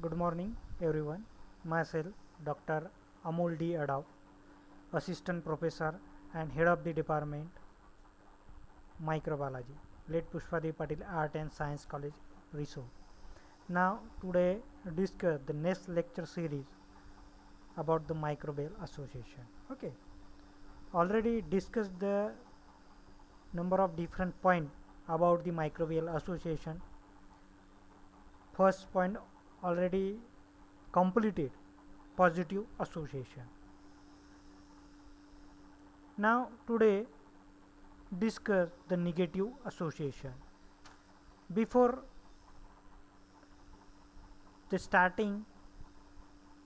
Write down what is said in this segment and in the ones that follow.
Good morning, everyone. Myself, Dr. Amol D. Adav, Assistant Professor and Head of the Department, Microbiology, Late Pushpadi Patil Art and Science College, Risod. Now, today, discuss the next lecture series about the Microbial Association. Okay. Already discussed the number of different points about the Microbial Association. First point already completed, positive association. Now today discuss the negative association. Before the starting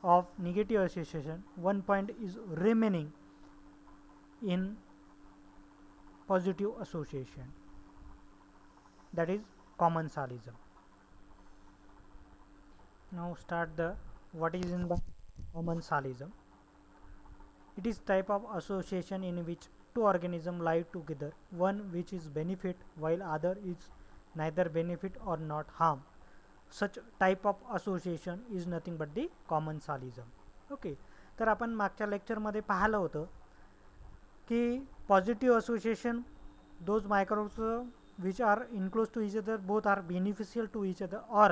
of negative association, one point is remaining in positive association, that is commensalism. Now start the what is in the commensalism. It is type of association in which two organisms live together, one which is benefit while other is neither benefit or not harm. Such type of association is nothing but the commensalism. Okay, तर आपण मागच्या लेक्चरमध्ये पाहिलं होतं की positive association those microbes which are enclosed to each other both are beneficial to each other, or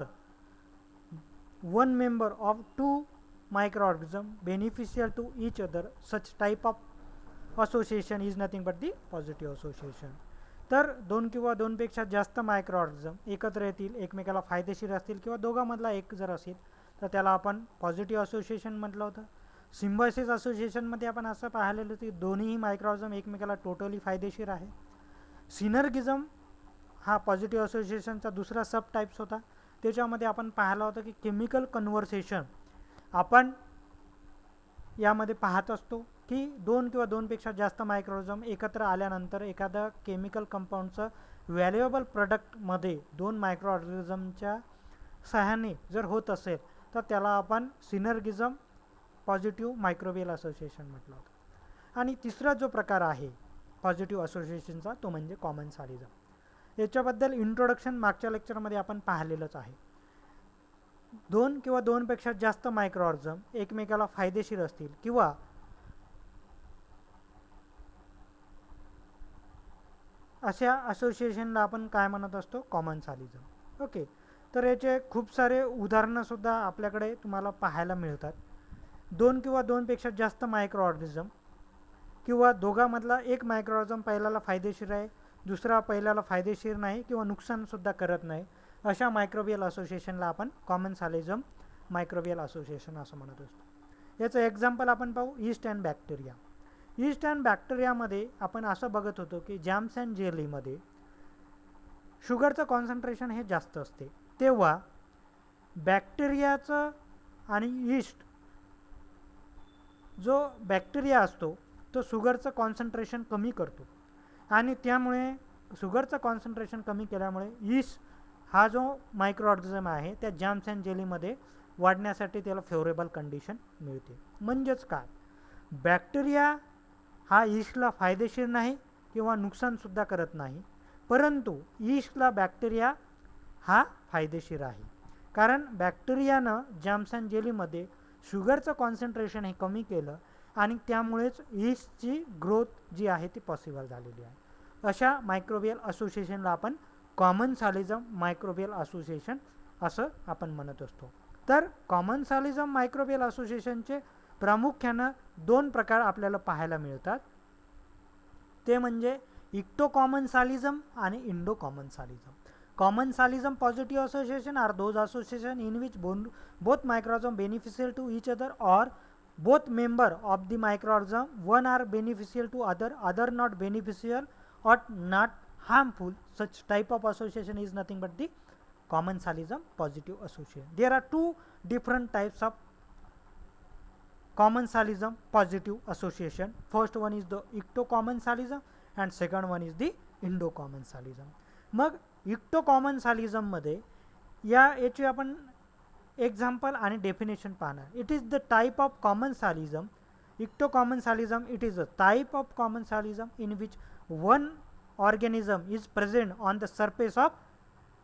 one member of two microorganisms beneficial to each other. Such type of association is nothing but the positive association. तर दोन किंवा दोनपेक्षा जास्त मायक्रोऑर्गनिझम एकत्र येतील, एकमेकाला फायदेशीर असतील किंवा दोघांमधला एक जर असेल तर त्याला आपण पॉझिटिव्ह असोसिएशन म्हटलं होतं. सिम्बायोसिस असोसिएशनमध्ये आपण असं पाहिलेलं की दोन्हीही मायक्रोऑर्गनिझम एकमेकाला टोटली फायदेशीर आहे. सिनर्गिझम हा पॉझिटिव्ह असोसिएशनचा दुसरा सब टाइप्स होता. त्याच्यामध्ये आपण पाहिलं होतं की केमिकल कन्व्हर्सेशन आपण यामध्ये पाहत असतो की दोन किंवा दोनपेक्षा जास्त मायक्रोऑर्गनिझम एकत्र आल्यानंतर एखादा केमिकल कंपाऊंडचं व्हॅल्युएबल प्रोडक्टमध्ये दोन मायक्रोऑर्गनिझमच्या सहाय्याने जर होत असेल तर त्याला आपण सिनर्गिझम पॉझिटिव्ह मायक्रोबियल असोसिएशन म्हटलं होतं. आणि तिसरा जो प्रकार आहे पॉझिटिव्ह असोसिएशनचा तो म्हणजे कॉमन्सॅलिझम. याच्याबद्दल इंट्रोडक्शन मागच्या लेक्चरमध्ये आपण पाहिलेलंच आहे. दोन किंवा दोनपेक्षा जास्त मायक्रोऑर्गनिझम एकमेकाला फायदेशीर असतील किंवा अशा असोसिएशनला आपण काय म्हणत असतो, कॉमन्सॅलिझम. ओके, तर याचे खूप सारे उदाहरणंसुद्धा आपल्याकडे तुम्हाला पाहायला मिळतात. दोन किंवा दोनपेक्षा जास्त मायक्रोऑर्गनिझम किंवा दोघांमधला एक मायक्रोऑर्गनिझम पहिल्याला फायदेशीर आहे, दुसरा पहिल्याला फायदेशीर नाही किंवा नुकसानसुद्धा करत नाही, अशा मायक्रोबियल असोसिएशनला आपण कॉमन्सॅलिझम मायक्रोबियल असोसिएशन असं म्हणत असतो. याचं एक्झाम्पल आपण पाहू, yeast and bacteria. Yeast and बॅक्टेरियामध्ये आपण असं बघत होतो की जॅम्स अँड जेलीमध्ये शुगरचं कॉन्सन्ट्रेशन हे जास्त असते, तेव्हा बॅक्टेरियाचं आणि ईस्ट जो बॅक्टेरिया असतो तो शुगरचं कॉन्सन्ट्रेशन कमी करतो आणि त्यामुळे शुगरचं कॉन्सन्ट्रेशन कमी केल्यामुळे ईस्ट हा जो मायक्रोऑर्गनिझम आहे त्या जॅम्स अँड जेलीमध्ये वाढण्यासाठी त्याला फेवरेबल कंडिशन मिळते. म्हणजेच काय, बॅक्टेरिया हा ईस्टला फायदेशीर नाही किंवा नुकसानसुद्धा करत नाही, परंतु ईस्टला बॅक्टेरिया हा फायदेशीर आहे. कारण बॅक्टेरियानं जॅम्स अँड जेलीमध्ये शुगरचं कॉन्सन्ट्रेशन हे कमी केलं आणि त्यामुळेच ईस्टची ग्रोथ जी आहे ती पॉसिबल झालेली आहे. अशा मायक्रोबियल असोसिएशनला आपण कॉमन्सॅलिझम मायक्रोबियल असोसिएशन असं आपण म्हणत असतो. तर कॉमन्सॅलिझम मायक्रोबियल असोसिएशनचे प्रामुख्यानं दोन प्रकार आपल्याला पाहायला मिळतात, ते म्हणजे इक्टोकॉमन्सॅलिझम आणि इंडोकॉमन्सॅलिझम. Commensalism positive association are those association in which both microorganisms beneficial to each other, or both member of the microorganism, one are beneficial to other not beneficial or not harmful. Such type of association is nothing but the commensalism positive association. There are two different types of commensalism positive association. First one is the ectocommensalism and second one is the endocommensalism. मग इक्टोकॉमन्सॅलिझममध्ये याची आपण example आणि definition पाहणार. It is the type of commensalism. Ectocommensalism it is a type of commensalism in which one organism is present on the surface of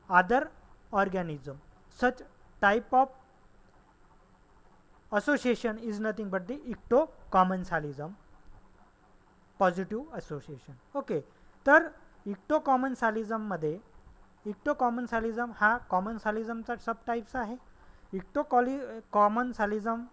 other organism. Such type of association is nothing but the ectocommensalism positive association. Okay, तर इक्टोकॉमन्सॅलिझममध्ये इक्टोकॉमन्सॅलिझम हा कॉमन्सॅलिझमचा सब types आहे. कॉमन्सॅलिझम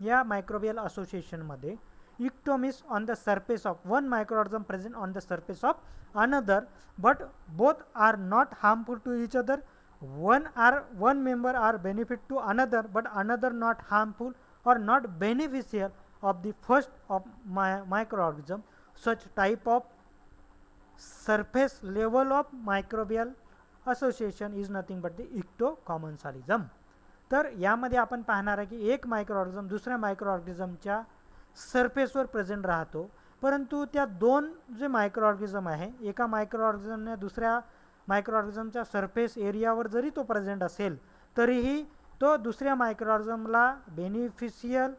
या microbial असोसिएशनमध्ये icto means on the surface of one microorganism present on the surface of another, but both are not harmful to each other. One member are benefit to another, but another not harmful or not beneficial of the first of microorganism. Such type of surface level of microbial association is nothing but the ictocommensalism. तर यामध्ये आपण पाहणार आहे की एक मायक्रोऑर्गनिझम दुसऱ्या मायक्रोऑर्गनिझमच्या सरफेसवर present राहतो, परंतु त्या दोन जे मायक्रोऑर्गनिझम आहे एका मायक्रोऑर्गनिझमने दुसऱ्या मायक्रोऑर्गनिझमच्या सरफेस एरियावर जरी तो प्रेझेंट असेल तरीही तो दुसऱ्या मायक्रोऑर्गनिझमला बेनिफिशियल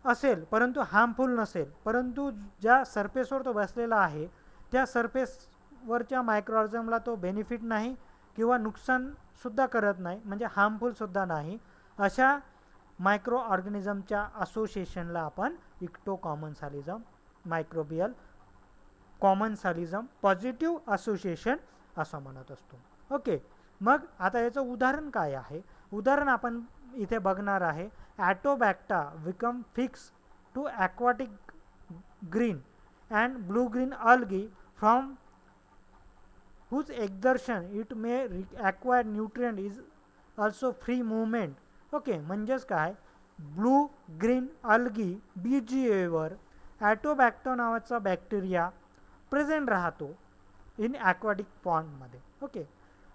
असेल परंतु हार्मफुल नसेल. परंतु ज्या सरफेसवर तो बसलेला आहे त्या सरफेसवरच्या मायक्रोऑर्गनिझमला तो बेनिफिट नाही किंवा नुकसान सुद्धा करत नाही, म्हणजे हार्मफुल सुद्धा नाही. अशा मायक्रो ऑर्गॅनिझमच्या असोसिएशनला आपण इक्टोकॉमन्सॅलिझम मायक्रोबियल कॉमन्सॅलिझम पॉझिटिव्ह असोसिएशन असं म्हणत असतो. ओके, मग आता याचं उदाहरण काय आहे? उदाहरण आपण इथे बघणार आहे. Azotobacter become fix to aquatic green and blue green algae from whose exertion it may acquire nutrient is also free movement. Okay, म्हणजेच काय, ब्लू ग्रीन अल्गी BGAवर ॲटोबॅक्टा नावाचा बॅक्टेरिया प्रेझेंट राहतो इन ॲक्वाटिक पॉन्डमध्ये. ओके,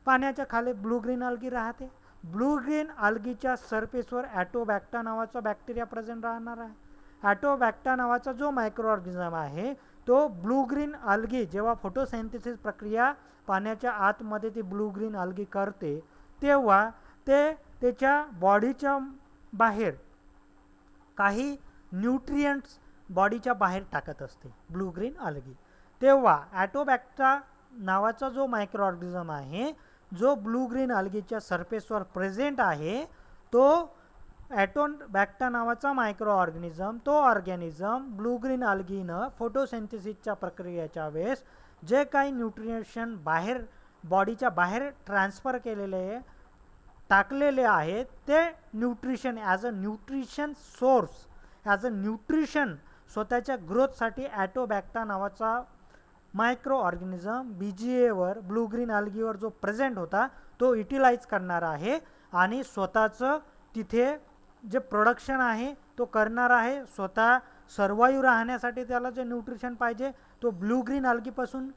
पाण्याच्या खाली ब्लू ग्रीन अल्गी राहते. Blue green अल्गीच्या सरफेसवर ॲटोबॅक्टा नावाचा bacteria present राहणार आहे. ॲटोबॅक्टा नावाचा जो मायक्रोऑर्गनिझम आहे तो ब्लू ग्रीन अल्गी जेव्हा फोटोसिंथेसिस प्रक्रिया पाण्याच्या आतमध्ये ती ब्लू ग्रीन अल्गी करते तेव्हा ते त्याच्या बॉडीच्या बाहेर काही न्यूट्रिएंट्स बॉडीच्या बाहेर टाकत असते ब्लू ग्रीन अल्गी. तेव्हा ॲटोबॅक्टा नावाचा जो मायक्रोऑर्गनिझम आहे जो ब्लू ग्रीन अल्गीच्या सरफेसवर प्रेझेंट आहे तो ॲटोबॅक्टा नावाचा मायक्रो ऑर्गॅनिझम तो ऑर्गॅनिझम ब्लू ग्रीन अल्गीनं फोटोसिंथेसिसच्या प्रक्रियेच्या वेळेस जे काही न्यूट्रिशन बाहेर बॉडीच्या बाहेर ट्रान्सफर केलेले टाकलेले आहेत ते nutrition as a nutrition source as a nutrition स्वतःच्या ग्रोथसाठी ॲटोबॅक्टा नावाचा मायक्रो ऑर्गॅनिझम BGAवर ब्लू ग्रीन अल्गीवर जो प्रेझेंट होता तो युटिलाइज करणार आहे आणि स्वतःचं तिथे जे प्रोडक्शन आहे तो करणार आहे. स्वतः सर्वाईव्ह राहण्यासाठी त्याला जे न्यूट्रिशन पाहिजे तो ब्लू ग्रीन अल्गीपासून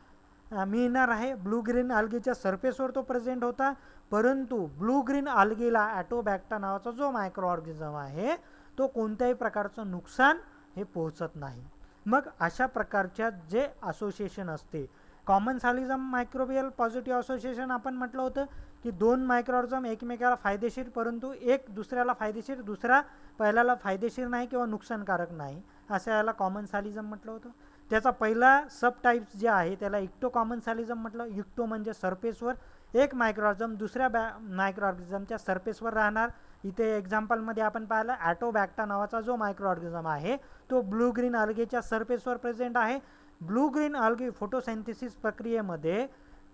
मिळणार आहे. ब्लू ग्रीन अल्गीच्या सरफेसवर तो प्रेझेंट होता, परंतु ब्लू ग्रीन अल्गीला ॲटोबॅक्टा नावाचा जो मायक्रो ऑर्गॅनिझम आहे तो कोणत्याही प्रकारचं नुकसान हे पोहोचत नाही. मग अशा प्रकारच्या जे असोसिएशन असते कॉमन्सॅलिझम मायक्रोबियल पॉझिटिव्ह असोसिएशन आपण म्हटलं होतं की दोन मायक्रोऑर्गनिझम एकमेकाला फायदेशीर परंतु एक दुसऱ्याला फायदेशीर दुसरा पहिल्याला फायदेशीर नाही किंवा नुकसानकारक नाही असं याला कॉमन्सॅलिझम म्हटलं होतं. त्याचा पहिला सब टाईप्स जे आहे त्याला इक्टोकॉमन्सॅलिझम म्हटलं. इक्टो म्हणजे सरफेसवर एक मायक्रोऑर्गनिझम दुसऱ्या मायक्रोऑर्गनिझमच्या सरफेसवर राहणार. इथे एक्झाम्पलमध्ये आपण पाहिलं ॲटोबॅक्टा नावाचा जो मायक्रोऑर्गनिझम आहे तो ब्लू ग्रीन अल्गीच्या सरफेसवर प्रेझेंट आहे. ब्लू ग्रीन अल्गी फोटोसिंथेसिस प्रक्रियेमध्ये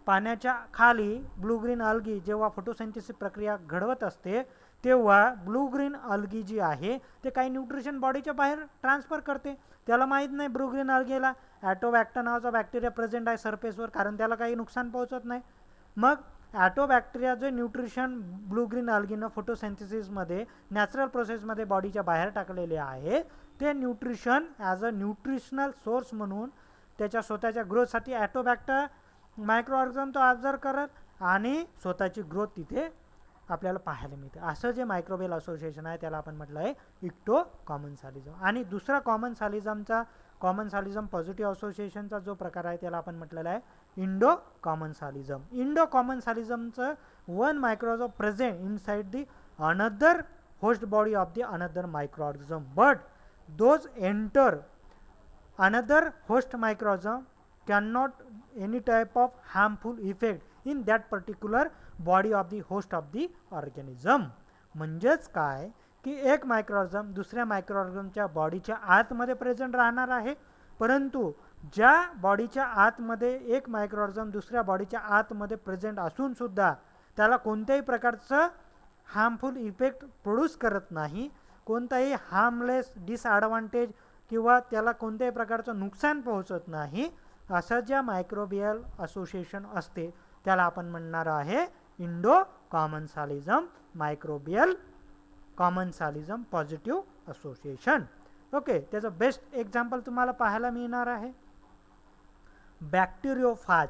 पाण्याच्या खाली ब्लू ग्रीन अल्गी जेव्हा फोटोसिंथेसिस प्रक्रिया घडवत असते तेव्हा ब्लू ग्रीन अल्गी जी आहे ते काही न्यूट्रिशन बॉडीच्या बाहेर ट्रान्सफर करते. त्याला माहीत नाही ब्लू ग्रीन अल्गीला ॲटोबॅक्टा नावाचा बॅक्टेरिया प्रेझेंट आहे सरफेसवर कारण त्याला काही नुकसान पोहोचत नाही. मग ॲटोबॅक्टेरिया जे न्यूट्रिशन ब्लू ग्रीन अल्गीनं फोटोसिंथेसिसमध्ये नॅचरल प्रोसेसमध्ये बॉडीच्या बाहेर टाकलेले आहे ते nutrition as a nutritional source म्हणून त्याच्या स्वतःच्या ग्रोथसाठी ॲटोबॅक्टा मायक्रो ऑर्गॅनिझम तो ऑब्झर्व करत आणि स्वतःची ग्रोथ तिथे आपल्याला पाहायला मिळते. असं जे मायक्रोबियल असोसिएशन आहे त्याला आपण म्हटलं आहे इक्टोकॉमन्सॅलिझम. आणि दुसरा कॉमन्सॅलिझम पॉझिटिव्ह असोसिएशनचा जो प्रकार आहे त्याला आपण म्हटलेला आहे इंडोकॉमन्सॅलिझम. इंडोकॉमन्सॅलिझमचं one microorganism present inside the another host body of the another microorganism but those enter another host microorganism cannot any type of harmful effect in that particular body of the host of the organism. म्हणजेच काय की एक मायक्रोऑर्गनिझम दुसऱ्या मायक्रोऑर्गनिझमच्या बॉडीच्या आतमध्ये present राहणार आहे, परंतु ज्या बॉडीच्या आतमध्ये एक मायक्रोऑर्गनिझम दुसऱ्या बॉडीच्या आतमध्ये प्रेझेंट असून सुद्धा त्याला कोणत्याही प्रकारचं हार्मफुल इफेक्ट प्रोड्यूस करत नाही, कोणताही हार्मलेस डिसॲडव्हान्टेज किंवा त्याला कोणत्याही प्रकारचं नुकसान पोहोचत नाही, असं ज्या मायक्रोबियल असोसिएशन असते त्याला आपण म्हणणार आहे endocommensalism microbial commensalism positive association. Okay, त्याचं बेस्ट एक्झाम्पल तुम्हाला पाहायला मिळणार आहे bacteriophage,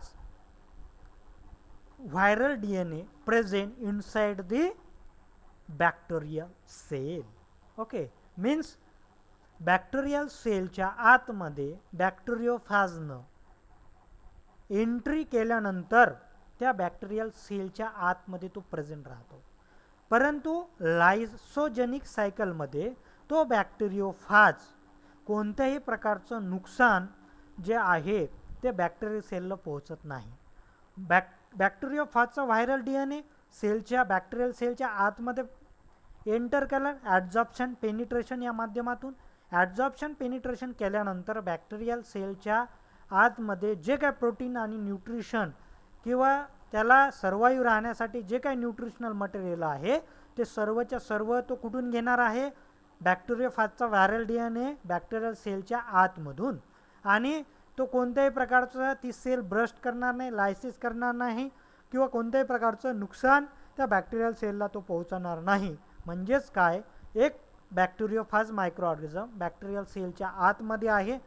viral DNA present inside the bacterial cell. Okay, means bacterial सेलच्या आतमध्ये बॅक्टेरियोफाजनं एंट्री केल्यानंतर त्या बॅक्टेरियल सेलच्या आतमध्ये तो प्रेझेंट राहतो, परंतु लायसोजेनिक सायकलमध्ये तो बॅक्टेरियोफाज कोणत्याही प्रकारचं नुकसान जे आहे ते बॅक्टेरियल सेलला पोहोचत नाही. बॅक्टेरियोफाजचा व्हायरल DNA सेलच्या बॅक्टेरियल सेलच्या आतमध्ये एंटर केलं ॲडझॉर्प्शन पेनिट्रेशन या माध्यमातून. ॲडझॉर्प्शन पेनिट्रेशन केल्यानंतर बॅक्टेरियल सेलच्या आतमध्ये जे काय प्रोटीन आणि न्यूट्रिशन किंवा त्याला सर्वाईव्ह राहण्यासाठी जे काही न्यूट्रिशनल मटेरियल आहे ते सर्वच्या सर्व तो कुठून घेणार आहे, बॅक्टेरियोफाजचा व्हायरल DNA बॅक्टेरियल सेलच्या आतमधून. आणि तो कोणत्याही प्रकारचं ती सेल ब्रस्ट करणार नाही, लायसिस करणार नाही किंवा कोणत्याही प्रकारचं नुकसान त्या बॅक्टेरियल सेलला तो पोहोचणार नाही. म्हणजेच काय, एक बॅक्टेरियोफाज मायक्रोऑर्गनिझम बॅक्टेरियल सेलच्या आतमध्ये आहे,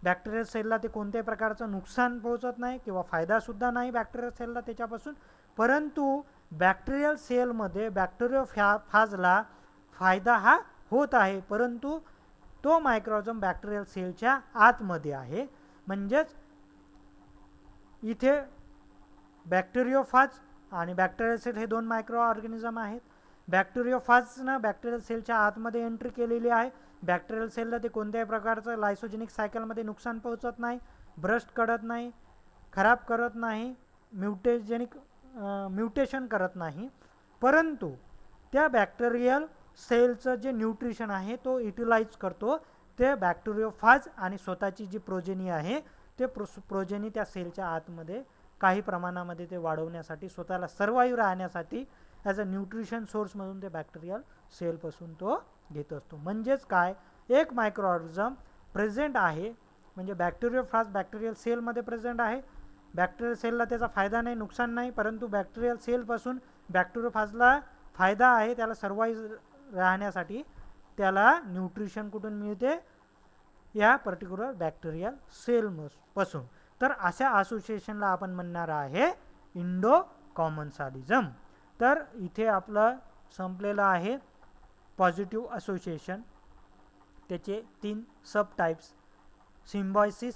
बॅक्टेरियल सेलला ते कोणत्याही प्रकारचं नुकसान पोहोचत नाही किंवा फायदासुद्धा नाही बॅक्टेरियल सेलला त्याच्यापासून, परंतु बॅक्टेरियल सेलमध्ये बॅक्टेरियोफाजला फायदा हा होत आहे, परंतु तो मायक्रोऑर्गनिझम बॅक्टेरियल सेलच्या आतमध्ये आहे. म्हणजेच इथे बॅक्टेरियोफाज आणि बॅक्टेरियल सेल हे दोन मायक्रो ऑर्गॅनिझम आहेत. बॅक्टेरियोफाजनं बॅक्टेरियल सेलच्या आतमध्ये एंट्री केलेली आहे. बॅक्टेरियल सेलला ते कोणत्याही प्रकारचं लायसोजेनिक सायकलमध्ये नुकसान पोहोचत नाही, ब्रस्ट करत नाही, खराब करत नाही, म्युटेशन करत नाही, परंतु त्या बॅक्टेरियल सेलचं जे न्यूट्रिशन आहे तो युटिलाइज करतो. ते बॅक्टेरियोफाज आणि स्वतःची जी प्रोजेनी आहे ते प्रोजेनी त्या सेलच्या आतमध्ये काही प्रमाणामध्ये ते वाढवण्यासाठी, स्वतःला सर्वाईव्ह राहण्यासाठी ॲज अ न्यूट्रिशन सोर्समधून ते बॅक्टेरियल सेलपासून तो घेत असतो. म्हणजेच काय, एक मायक्रो ऑर्गनिझम प्रेझेंट आहे, म्हणजे बॅक्टेरियोफाज बॅक्टेरियल सेलमध्ये प्रेझेंट आहे, बॅक्टेरियल सेलला त्याचा फायदा नाही, नुकसान नाही, परंतु बॅक्टेरियल सेलपासून बॅक्टेरियोफाजला फायदा आहे, त्याला सर्वाईव्ह राहण्यासाठी त्याला न्यूट्रिशन कुठून मिळते, या पर्टिक्युलर बॅक्टेरियल सेलपासून. तर अशा असोसिएशनला आपण म्हणणार आहे इंडो कॉमन्सॅलिझम. तर इथे आपलं संपलेलं आहे पॉझिटिव्ह असोसिएशन. त्याचे 3 सब टाइप्स, सिम्बायोसिस,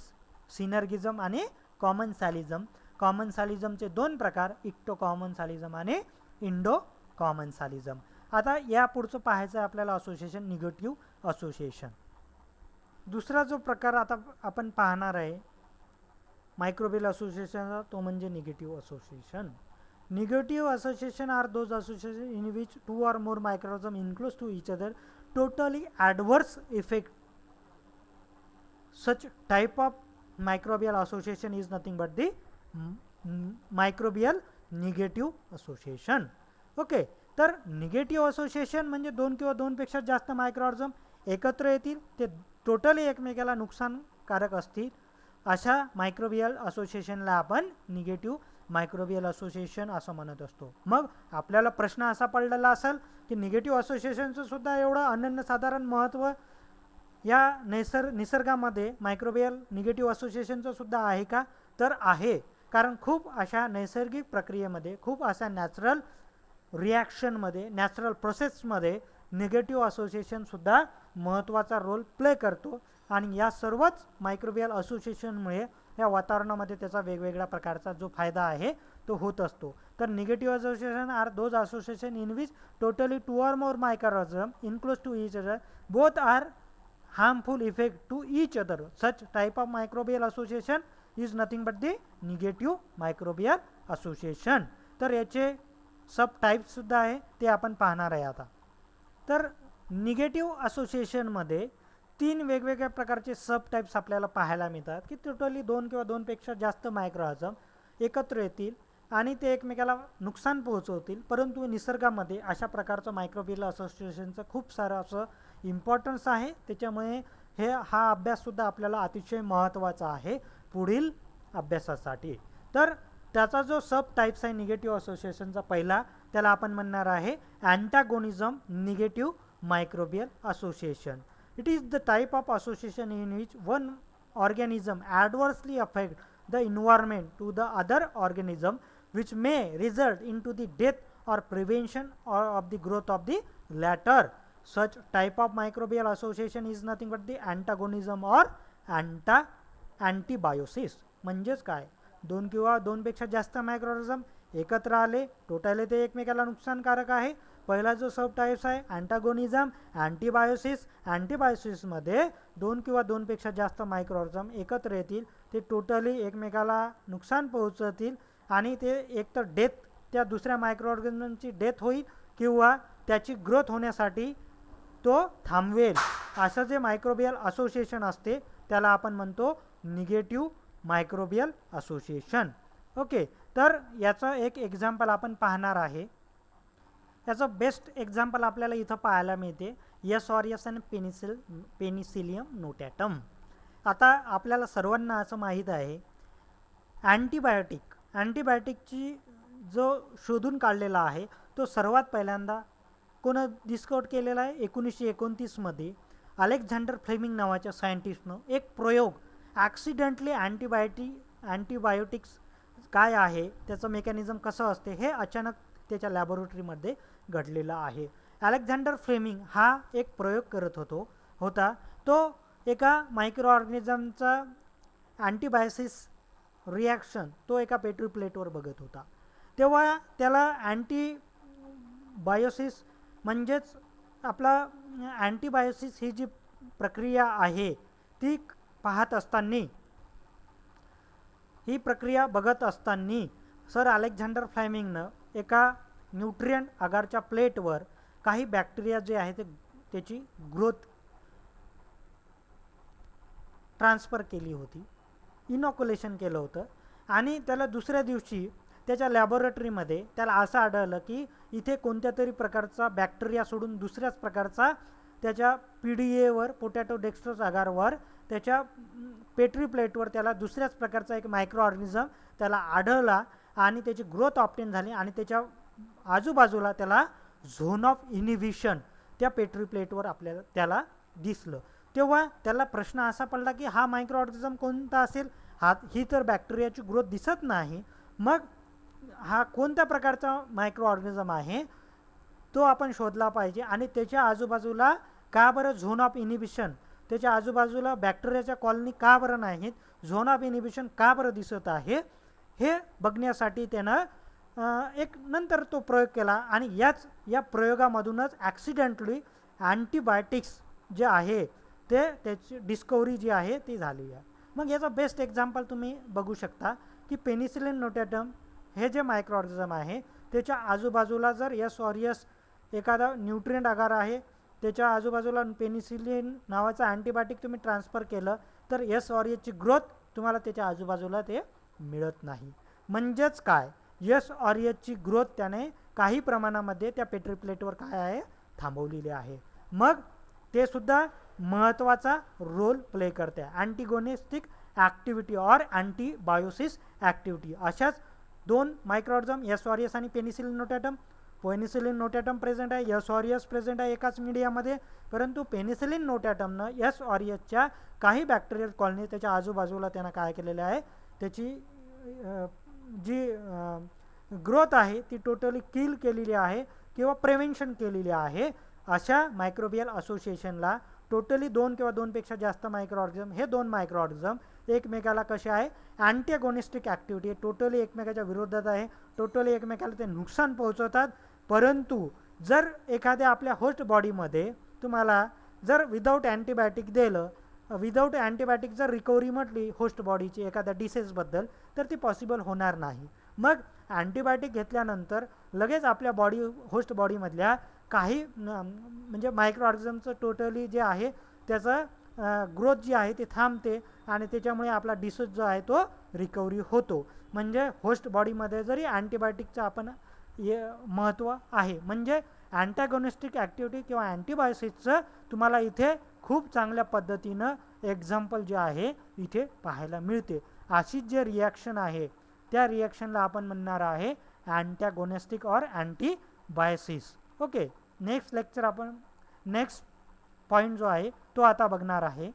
सिनर्गिझम आणि कॉमन्सॅलिझम. कॉमन्सॅलिझमचे 2 प्रकार, इक्टो कॉमन्सॅलिझम आणि इंडो कॉमन्सॅलिझम. आता या पुढचं पाहायचं आहे आपल्याला असोसिएशन निगेटिव्ह असोसिएशन. दुसरा जो प्रकार आता आपण पाहणार आहे मायक्रोबियल असोसिएशनचा, तो म्हणजे negative association. Negative association are those associations in which 2 or more microorganisms enclose to each other totally adverse effect. Such type of microbial association is nothing but the microbial negative association. Okay, तर negative association म्हणजे 2 किंवा 2 पेक्षा जास्त मायक्रोऑर्गनिझम एकत्र येतील, ते totally एकमेकाला नुकसानकारक असतील, अशा मायक्रोबियल असोसिएशनला आपण निगेटिव्ह मायक्रोबियल असोसिएशन असं म्हणत असतो. मग आपल्याला प्रश्न असा पडलेला असेल की निगेटिव्ह असोसिएशनचं सुद्धा एवढं अनन्यसाधारण महत्त्व या निसर्गामध्ये मायक्रोबियल निगेटिव्ह असोसिएशनचं सुद्धा आहे का? तर आहे, कारण खूप अशा नैसर्गिक प्रक्रियेमध्ये, खूप अशा नॅचरल रिॲक्शनमध्ये, नॅचरल प्रोसेसमध्ये निगेटिव्ह असोसिएशनसुद्धा महत्त्वाचा रोल प्ले करतो. आणि या सर्वच मायक्रोबियल असोसिएशनमुळे या वातावरणामध्ये त्याचा वेगवेगळ्या प्रकारचा जो फायदा आहे तो होत असतो. तर negative association are those association in which totally 2 or more microorganisms enclose to each other both are harmful effect to each other. Such type of microbial association is nothing but the negative microbial association. तर याचे सब types सुद्धा आहे, ते आपण पाहणार आहे आता. तर निगेटिव्ह असोसिएशनमध्ये 3 वेगवेगळ्या प्रकारचे सब टाइप्स आपल्याला पाहायला मिळतात की टोटली 2 किंवा 2 पेक्षा जास्त मायक्रो ऑर्गॅनिझम एकत्र येतील आणि ते एकमेकाला नुकसान पोहोचवतील, परंतु निसर्गामध्ये अशा प्रकारचं मायक्रोबियल असोसिएशनचं खूप सारं असं इम्पॉर्टन्स आहे. त्याच्यामुळे हा अभ्याससुद्धा आपल्याला अतिशय महत्त्वाचा आहे पुढील अभ्यासासाठी. तर त्याचा जो सब टाइप्स आहे निगेटिव्ह असोसिएशनचा पहिला, त्याला आपण म्हणणार आहे antagonism negative microbial association. It is the type of association in which one organism adversely affects the environment to the other organism, which may result into the death or prevention or of the growth of the latter. Such type of microbial association is nothing but the antagonism or antibiosis. म्हणजेच काय, 2 किंवा 2 पेक्षा जास्त मायक्रोऑर्गॅनिझम एकत्र आले, totally ते एकमेकाला नुकसानकारक आहे. पहिला जो सब टाइप्स आहे अँटागोनिझम, अँटीबायोसिस. अँटीबायोसिसमध्ये 2 किंवा 2 पेक्षा जास्त मायक्रोऑर्गॅनिझम एकत्र येतील, ते टोटली एकमेकाला नुकसान पोहोचवतील आणि ते एकतर डेथ, त्या दुसऱ्या मायक्रोऑर्गॅनिझमची डेथ होईल किंवा त्याची ग्रोथ होण्यासाठी तो थांबवेल. असं जे मायक्रोबियल असोसिएशन असते त्याला आपण म्हणतो निगेटिव्ह मायक्रोबियल असोसिएशन. ओके, तर याचं एक एक्झाम्पल आपण पाहणार आहे. याचं बेस्ट एक्झाम्पल आपल्याला इथं पाहायला मिळते एस ऑरियस आणि पेनिसिलियम नोटॅटम. आता आपल्याला सर्वांना असं माहीत आहे अँटीबायोटिकची जो शोधून काढलेला आहे तो सर्वात पहिल्यांदा कोण डिस्कवर केलेला आहे 1929 अलेक्झांडर फ्लेमिंग नावाच्या सायंटिस्टनं एक प्रयोग ॲक्सिडेंटली अँटीबायोटिक्स काय आहे, त्याचं मेकॅनिझम कसं असते हे अचानक त्याच्या लॅबोरेटरीमध्ये घडलेलं आहे. अलेक्झांडर फ्लेमिंग हा एक प्रयोग करत होता. तो एका मायक्रो ऑर्गॅनिझमचा अँटीबायोसिस रिॲक्शन तो एका पेट्री प्लेटवर बघत होता. तेव्हा त्याला अँटीबायोसिस म्हणजेच आपला अँटीबायोसिस ही जी प्रक्रिया आहे ती पाहत असताना, ही प्रक्रिया बघत असताना सर अलेक्झांडर फ्लेमिंगनं एका न्यूट्रिएंट अगारच्या प्लेटवर काही बॅक्टेरिया जे आहे ते त्याची ग्रोथ ट्रान्सफर केली होती, इनॉक्युलेशन केलं होतं आणि त्याला दुसऱ्या दिवशी त्याच्या लॅबोरेटरीमध्ये त्याला असं आढळलं की इथे कोणत्या तरी प्रकारचा बॅक्टेरिया सोडून दुसऱ्याच प्रकारचा त्याच्या PDAवर पोटॅटो डेक्स्ट्रोज अगारवर त्याच्या पेट्री प्लेटवर त्याला दुसऱ्याच प्रकारचा एक मायक्रो ऑर्गॅनिझम त्याला आढळला आणि त्याची ग्रोथ ऑप्टेन झाली आणि त्याच्या आजूबाजूला त्याला झोन ऑफ इनिबिशन त्या पेट्री प्लेटवर आपल्याला त्याला दिसलं. तेव्हा त्याला प्रश्न असा पडला की हा मायक्रो ऑर्गॅनिझम कोणता असेल, ही तर बॅक्टेरियाची ग्रोथ दिसत नाही, मग हा कोणत्या प्रकारचा मायक्रो ऑर्गॅनिझम आहे तो आपण शोधला पाहिजे आणि त्याच्या आजूबाजूला का बरं झोन ऑफ इनिबिशन, त्याच्या आजूबाजूला बॅक्टेरियाच्या कॉलनी का बरं नाहीत, झोन ऑफ इनिबिशन का बरं दिसत आहे, हे बघण्यासाठी त्यानं एक नंतर तो प्रयोग केला आणि या प्रयोगामधूनच ॲक्सिडेंटली अँटीबायोटिक्स जे आहे त्याची डिस्कवरी जी आहे ती झाली आहे. मग याचा बेस्ट एक्झाम्पल तुम्ही बघू शकता की पेनिसिलिन नोटॅटम हे जे मायक्रो ऑर्गॅनिझम आहे त्याच्या आजूबाजूला जर एस ऑरियस एखादा न्यूट्रिएंट अगार आहे, त्याच्या आजूबाजूला पेनिसिलिन नावाचं अँटीबायोटिक तुम्ही ट्रान्सफर केलं तर एस ऑरियसची ग्रोथ तुम्हाला त्याच्या आजूबाजूला ते मिळत नाही. म्हणजेच काय, एस ऑरियसची ग्रोथ त्याने काही प्रमाणामध्ये त्या पेट्री प्लेटवर काय आहे थांबवलेली आहे. मग ते सुद्धा महत्त्वाचा रोल प्ले करते अँटीगोनिस्टिक ॲक्टिव्हिटी और अँटीबायोसिस ॲक्टिव्हिटी. अशाच 2 मायक्रोऑर्गॅनिझम एस ऑरियस आणि पेनिसिलिन नोटॅटम. पेनिसिलिन नोटॅटम प्रेझेंट आहे, एस ऑरियस प्रेझेंट आहे एकाच मीडियामध्ये, परंतु पेनिसिलिन नोटॅटमनं एस ऑरियसच्या काही बॅक्टेरियल कॉलनी त्याच्या आजूबाजूला त्यानं काय केलेलं आहे, त्याची जी ग्रोथ आहे ती टोटली किल केलेली आहे किंवा प्रिव्हेन्शन केलेली आहे. अशा मायक्रोबियल असोसिएशनला टोटली 2 किंवा 2 पेक्षा जास्त मायक्रो ऑर्गॅनिझम, हे 2 मायक्रो ऑर्गॅनिझम एकमेकाला कसे आहे अँटीगोनिस्टिक ॲक्टिव्हिटी, टोटली एकमेकाच्या विरोधात आहे, टोटली एकमेकाला ते नुकसान पोहोचवतात. परंतु जर एखाद्या आपल्या होस्ट बॉडीमध्ये तुम्हाला जर विदाऊट अँटीबायोटिक दिलं, विदाऊट अँटीबायोटिक जर रिकव्हरी म्हटली होस्ट बॉडीची एखाद्या डिसीजबद्दल तर ती पॉसिबल होणार नाही. मग अँटीबायोटिक घेतल्यानंतर लगेच आपल्या होस्ट बॉडीमधल्या काही म्हणजे मायक्रो ऑर्गॅनिझमचं टोटली जे आहे त्याचं ग्रोथ जी आहे ते थांबते आणि त्याच्यामुळे आपला डिसीज जो आहे तो रिकव्हरी होतो. म्हणजे होस्ट बॉडीमध्ये जरी अँटीबायोटिकचं आपण महत्त्व आहे. म्हणजे अँटॅगोनिस्टिक ॲक्टिव्हिटी किंवा अँटीबायोसिसचं तुम्हाला इथे खूप चांगल्या पद्धतीनं एक्झाम्पल जे आहे इथे पाहायला मिळते. अशी जे रिॲक्शन आहे त्या रिॲक्शनला आपण म्हणणार आहे antagonistic or antibiosis. Okay, next lecture आपण नेक्स्ट पॉईंट जो आहे तो आता बघणार आहे.